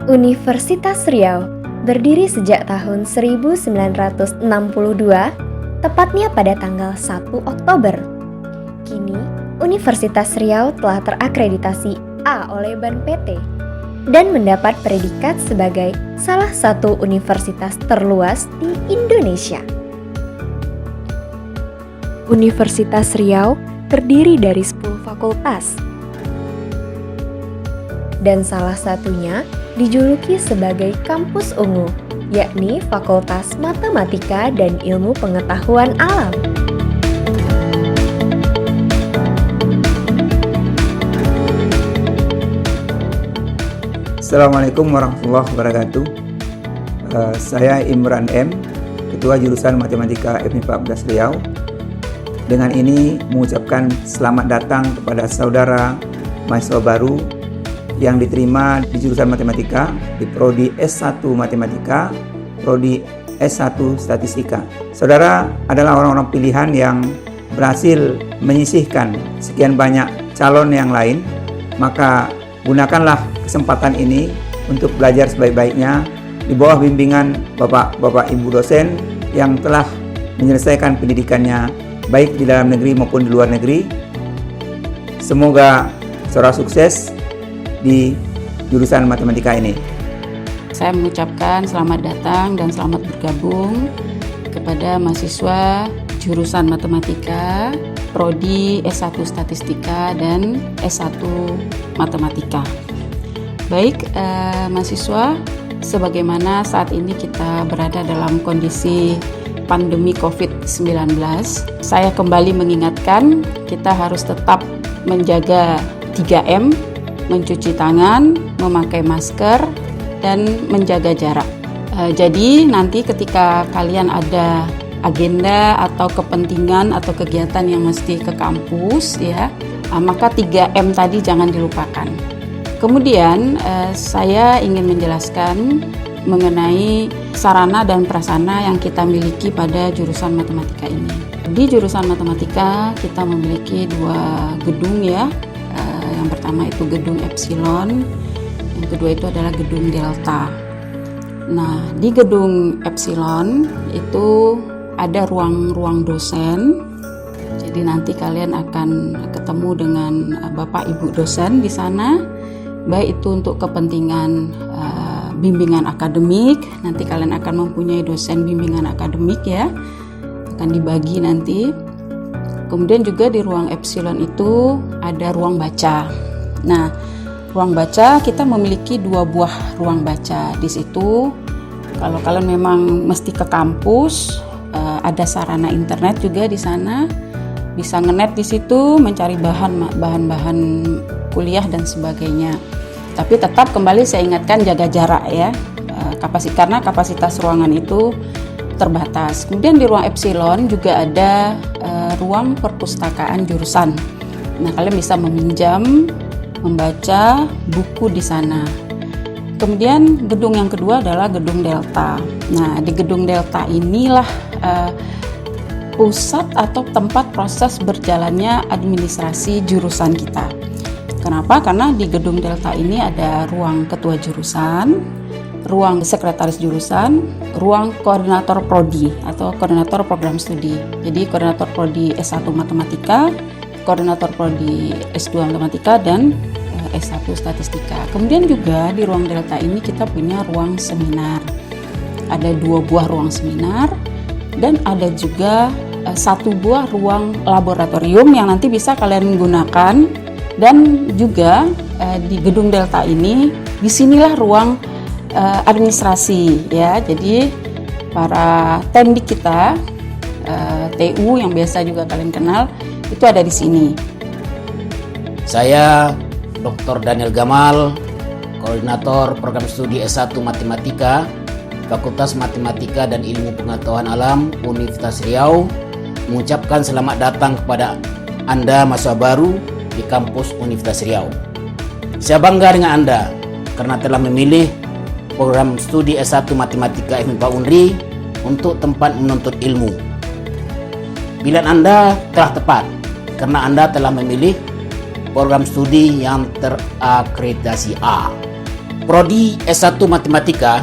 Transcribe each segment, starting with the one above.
Universitas Riau berdiri sejak tahun 1962, tepatnya pada tanggal 1 Oktober. Kini, Universitas Riau telah terakreditasi A oleh BAN PT dan mendapat predikat sebagai salah satu universitas terluas di Indonesia. Universitas Riau terdiri dari 10 fakultas, dan salah satunya dijuluki sebagai Kampus Ungu, yakni Fakultas Matematika dan Ilmu Pengetahuan Alam. Assalamualaikum warahmatullahi wabarakatuh. Saya Imran M, Ketua Jurusan Matematika FMIPA 14 Riau. Dengan ini mengucapkan selamat datang kepada saudara mahasiswa baru yang diterima di jurusan Matematika di Prodi S1 Matematika, Prodi S1 Statistika. Saudara adalah orang-orang pilihan yang berhasil menyisihkan sekian banyak calon yang lain, maka gunakanlah kesempatan ini untuk belajar sebaik-baiknya di bawah bimbingan Bapak Ibu dosen yang telah menyelesaikan pendidikannya baik di dalam negeri maupun di luar negeri. Semoga saudara sukses di jurusan matematika ini. Saya mengucapkan selamat datang dan selamat bergabung kepada mahasiswa jurusan matematika, Prodi S1 Statistika dan S1 Matematika. Baik, mahasiswa, sebagaimana saat ini kita berada dalam kondisi pandemi COVID-19, saya kembali mengingatkan kita harus tetap menjaga 3M, mencuci tangan, memakai masker, dan menjaga jarak. Jadi nanti ketika kalian ada agenda atau kepentingan atau kegiatan yang mesti ke kampus, ya, maka 3M tadi jangan dilupakan. Kemudian saya ingin menjelaskan mengenai sarana dan prasarana yang kita miliki pada jurusan matematika ini. Di jurusan matematika kita memiliki 2 gedung, ya. Yang pertama itu gedung Epsilon, yang kedua itu adalah gedung Delta. Nah, di gedung Epsilon itu ada ruang-ruang dosen. Jadi nanti kalian akan ketemu dengan Bapak Ibu dosen di sana, baik itu untuk kepentingan bimbingan akademik. Nanti kalian akan mempunyai dosen bimbingan akademik, ya, akan dibagi nanti. Kemudian juga di ruang Epsilon itu ada ruang baca. Nah, ruang baca kita memiliki 2 buah ruang baca. Di situ kalau kalian memang mesti ke kampus, ada sarana internet juga di sana. Bisa ngenet di situ, mencari bahan-bahan kuliah dan sebagainya. Tapi tetap kembali saya ingatkan jaga jarak, ya, karena kapasitas ruangan itu terbatas. Kemudian di ruang Epsilon juga ada ruang perpustakaan jurusan. Nah, kalian bisa meminjam, membaca buku di sana. Kemudian gedung yang kedua adalah gedung Delta. Nah, di gedung Delta inilah pusat atau tempat proses berjalannya administrasi jurusan kita. Kenapa? Karena di gedung Delta ini ada ruang ketua jurusan, ruang sekretaris jurusan, ruang koordinator prodi atau koordinator program studi. Jadi koordinator prodi S1 Matematika, koordinator prodi S2 Matematika, dan S1 Statistika. Kemudian juga di ruang Delta ini kita punya ruang seminar. Ada 2 buah ruang seminar dan ada juga 1 buah ruang laboratorium yang nanti bisa kalian gunakan. Dan juga di gedung Delta ini, disinilah ruang administrasi, ya. Jadi para tendik kita, TU yang biasa juga kalian kenal, itu ada di sini. Saya Dr. Daniel Gamal, Koordinator Program Studi S1 Matematika, Fakultas Matematika dan Ilmu Pengetahuan Alam, Universitas Riau, mengucapkan selamat datang kepada Anda mahasiswa baru di kampus Universitas Riau. Saya bangga dengan Anda karena telah memilih program studi S1 Matematika FMIPA Unri untuk tempat menuntut ilmu. Pilihan Anda telah tepat karena Anda telah memilih program studi yang terakreditasi A. Prodi S1 Matematika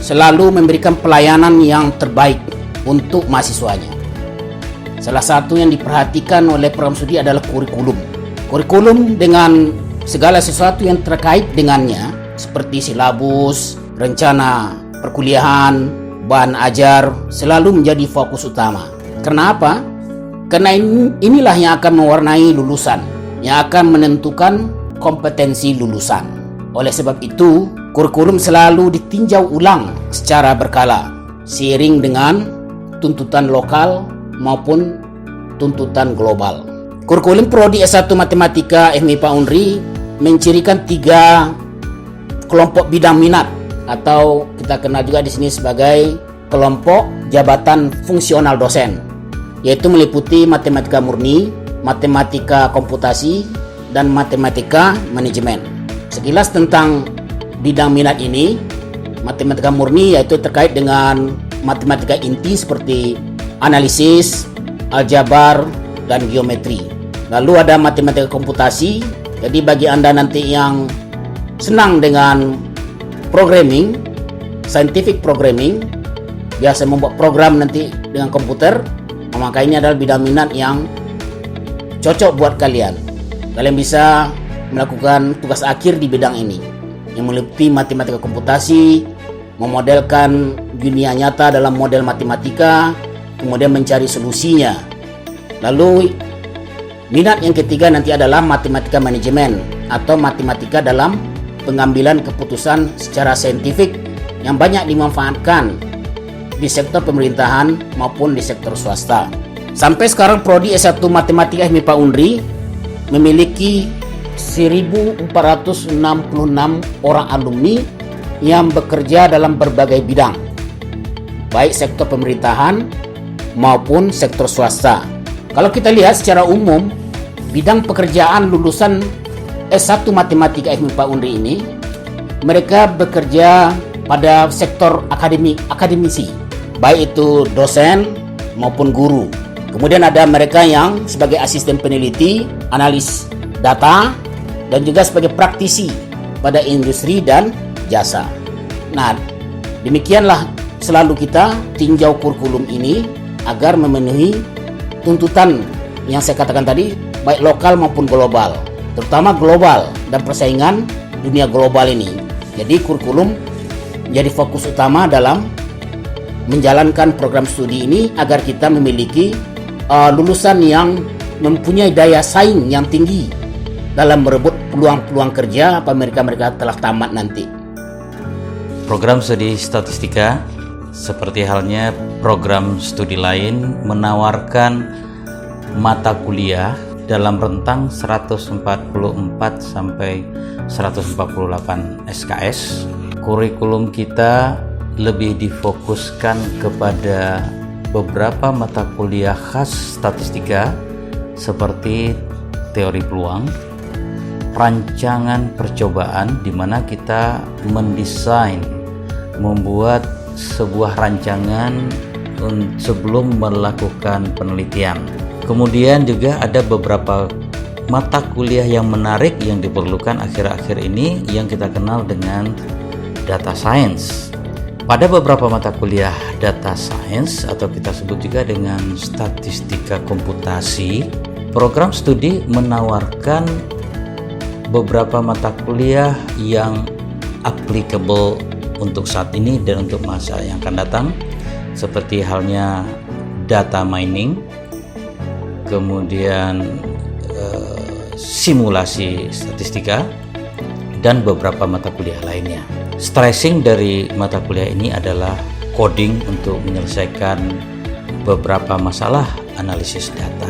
selalu memberikan pelayanan yang terbaik untuk mahasiswanya. Salah satu yang diperhatikan oleh program studi adalah kurikulum. Kurikulum dengan segala sesuatu yang terkait dengannya, seperti silabus, rencana perkuliahan, bahan ajar, selalu menjadi fokus utama. Karena apa? Karena inilah yang akan mewarnai lulusan, yang akan menentukan kompetensi lulusan. Oleh sebab itu, kurikulum selalu ditinjau ulang secara berkala, seiring dengan tuntutan lokal maupun tuntutan global. Kurikulum Prodi S1 Matematika FMIPA Unri mencirikan 3 kelompok bidang minat, atau kita kenal juga di sini sebagai kelompok jabatan fungsional dosen, yaitu meliputi matematika murni, matematika komputasi, dan matematika manajemen. Sekilas tentang bidang minat ini, matematika murni yaitu terkait dengan matematika inti seperti analisis, aljabar, dan geometri. Lalu ada matematika komputasi, jadi bagi Anda nanti yang senang dengan programming, scientific programming, biasa membuat program nanti dengan komputer, maka ini adalah bidang minat yang cocok buat kalian. Kalian bisa melakukan tugas akhir di bidang ini, yang meliputi matematika komputasi, memodelkan dunia nyata dalam model matematika, kemudian mencari solusinya. Lalu minat yang ketiga nanti adalah matematika manajemen, atau matematika dalam pengambilan keputusan secara saintifik yang banyak dimanfaatkan di sektor pemerintahan maupun di sektor swasta. Sampai sekarang Prodi S1 Matematika FMIPA Unri memiliki 1.466 orang alumni yang bekerja dalam berbagai bidang, baik sektor pemerintahan maupun sektor swasta. Kalau kita lihat secara umum, bidang pekerjaan lulusan S1 Matematika FMIPA Unri ini, mereka bekerja pada sektor akademisi, baik itu dosen maupun guru. Kemudian ada mereka yang sebagai asisten peneliti, analis data, dan juga sebagai praktisi pada industri dan jasa. Nah, demikianlah selalu kita tinjau kurikulum ini agar memenuhi tuntutan yang saya katakan tadi, baik lokal maupun global, terutama global dan persaingan dunia global ini. Jadi kurikulum jadi fokus utama dalam menjalankan program studi ini agar kita memiliki lulusan yang mempunyai daya saing yang tinggi dalam merebut peluang-peluang kerja apabila mereka telah tamat nanti. Program studi statistika seperti halnya program studi lain menawarkan mata kuliah dalam rentang 144 sampai 148 SKS. Kurikulum kita lebih difokuskan kepada beberapa mata kuliah khas statistika seperti teori peluang, rancangan percobaan, di mana kita mendesain, membuat sebuah rancangan sebelum melakukan penelitian. Kemudian juga ada beberapa mata kuliah yang menarik yang diperlukan akhir-akhir ini yang kita kenal dengan data science. Pada beberapa mata kuliah data science atau kita sebut juga dengan statistika komputasi, program studi menawarkan beberapa mata kuliah yang applicable untuk saat ini dan untuk masa yang akan datang, seperti halnya data mining, kemudian simulasi statistika, dan beberapa mata kuliah lainnya. Stressing dari mata kuliah ini adalah coding untuk menyelesaikan beberapa masalah analisis data.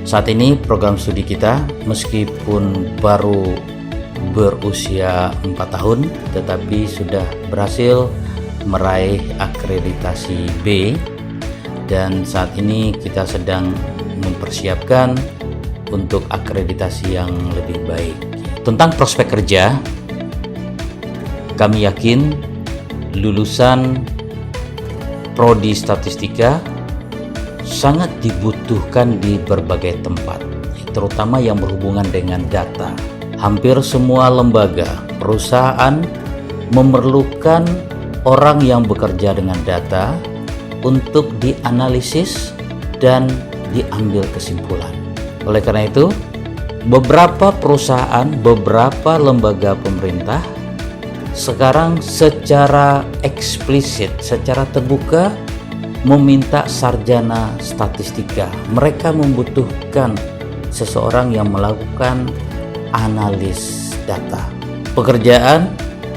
Saat ini program studi kita meskipun baru berusia 4 tahun tetapi sudah berhasil meraih akreditasi B, dan saat ini kita sedang mempersiapkan untuk akreditasi yang lebih baik. Tentang prospek kerja, kami yakin lulusan Prodi Statistika sangat dibutuhkan di berbagai tempat, terutama yang berhubungan dengan data. Hampir semua lembaga, perusahaan memerlukan orang yang bekerja dengan data untuk dianalisis dan diambil kesimpulan. Oleh karena itu, beberapa perusahaan, beberapa lembaga pemerintah sekarang secara eksplisit, secara terbuka meminta sarjana statistika. Mereka membutuhkan seseorang yang melakukan analis data. Pekerjaan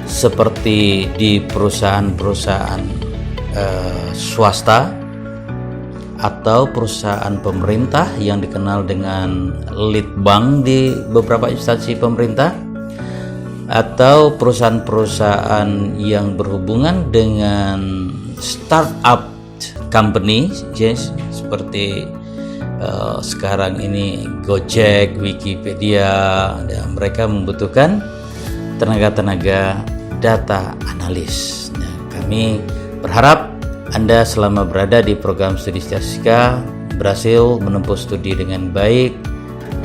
seperti di perusahaan-perusahaan swasta atau perusahaan pemerintah yang dikenal dengan litbang di beberapa instansi pemerintah, atau perusahaan-perusahaan yang berhubungan dengan startup company, yes, seperti sekarang ini Gojek, Wikipedia, dan mereka membutuhkan tenaga-tenaga data analis. Nah, kami berharap Anda selama berada di program studi statistika berhasil menempuh studi dengan baik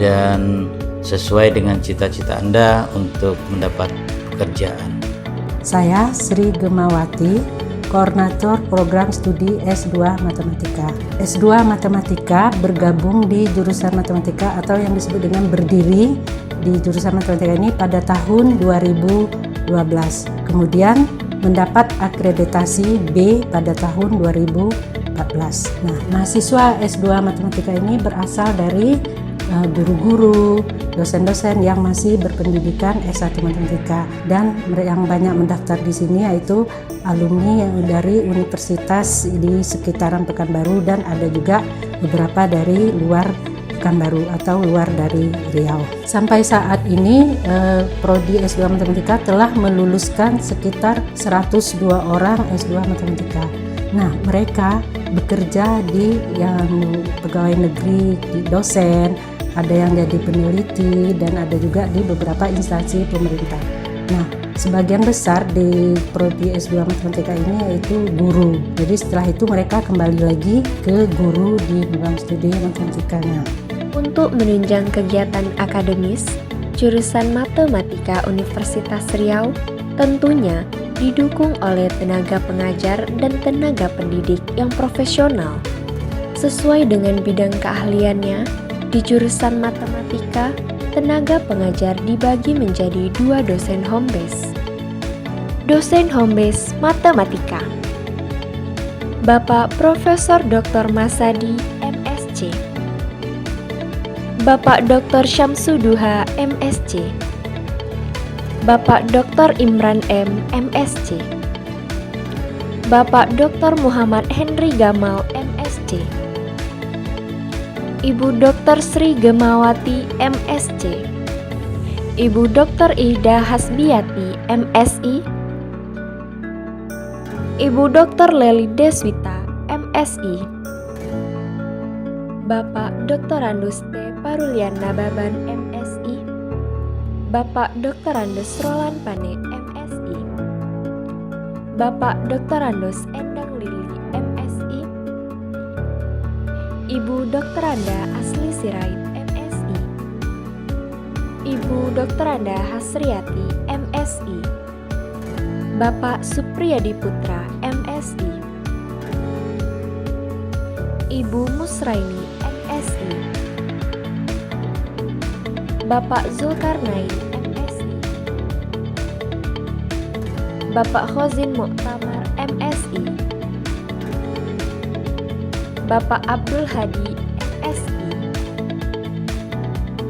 dan sesuai dengan cita-cita Anda untuk mendapat pekerjaan. Saya Sri Gemawati, Koordinator Program Studi S2 Matematika. S2 Matematika bergabung di jurusan Matematika atau yang disebut dengan berdiri di jurusan Matematika ini pada tahun 2012. Kemudian mendapat akreditasi B pada tahun 2014. Nah, mahasiswa S2 Matematika ini berasal dari guru-guru, dosen-dosen yang masih berpendidikan S1 Matematika, dan yang banyak mendaftar di sini yaitu alumni yang dari universitas di sekitaran Pekanbaru, dan ada juga beberapa dari luar Pekanbaru atau luar dari Riau. Sampai saat ini Prodi S2 Matematika telah meluluskan sekitar 102 orang S2 Matematika. Nah, mereka bekerja di yang pegawai negeri, di dosen, ada yang jadi peneliti, dan ada juga di beberapa instansi pemerintah. Nah, sebagian besar di Prodi S2 Matematika ini yaitu guru. Jadi setelah itu mereka kembali lagi ke guru di program studi matematikanya. Untuk menunjang kegiatan akademis, jurusan Matematika Universitas Riau tentunya didukung oleh tenaga pengajar dan tenaga pendidik yang profesional. Sesuai dengan bidang keahliannya, di jurusan Matematika, tenaga pengajar dibagi menjadi 2 dosen home base. Dosen home base Matematika, Bapak Profesor Dr. Masadi, MSc, Bapak Dr. Syamsuduha, MSc, Bapak Dr. Imran M, MSc, Bapak Dr. Muhammad Henry Gamal, MSc, Ibu Dr. Sri Gemawati, MSc, Ibu Dr. Ida Hasbiati, MSI, Ibu Dr. Leli Deswita, MSI, Bapak Dr. Andus T. Parulian Nababan, MSI, Bapak Dr. Andus Roland Pane, MSI, Bapak Dr. Andus Endang Lili, MSI, Ibu Dr. Anda Asli Sirait, MSI, Ibu Dr. Anda Hasriati, MSI, Bapak Supriyadi Putra, MSI, Ibu Musraini, MSI, Bapak Zulkarnain, MSI, Bapak Khozin Muktamar, MSI, Bapak Abdul Hadi, MSI.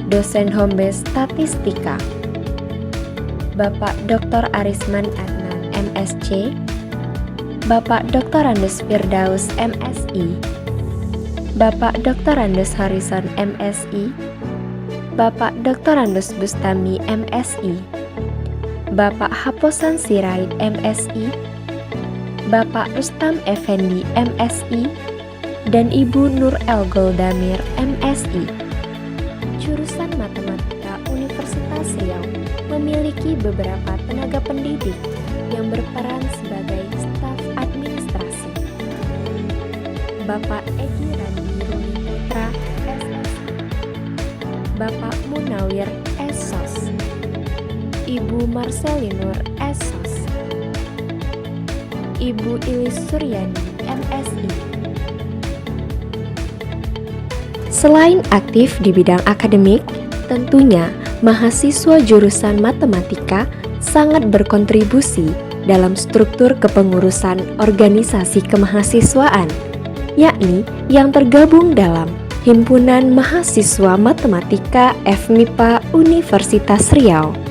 Dosen home base Statistika, Bapak Dr. Arisman Adnan, MSc, Bapak Dr. Andes Firdaus, MSI, Bapak Dr. Andes Harrison, MSI, Bapak Dr. Andes Bustami, MSI, Bapak Haposan Sirait, MSI, Bapak Rustam Effendi, MSI, dan Ibu Nur El Goldamir, MSI. Jurusan Matematika Universitas Riau memiliki beberapa tenaga pendidik yang berperan sebagai staf administrasi. Bapak Egi Randi Ruli Putra, SSI, Bapak Munawir, SSOS, Ibu Marcelinur S.Sos, Ibu Ilis Suryani, MSI. Selain aktif di bidang akademik, tentunya mahasiswa jurusan matematika sangat berkontribusi dalam struktur kepengurusan organisasi kemahasiswaan, yakni yang tergabung dalam Himpunan Mahasiswa Matematika FMIPA Universitas Riau.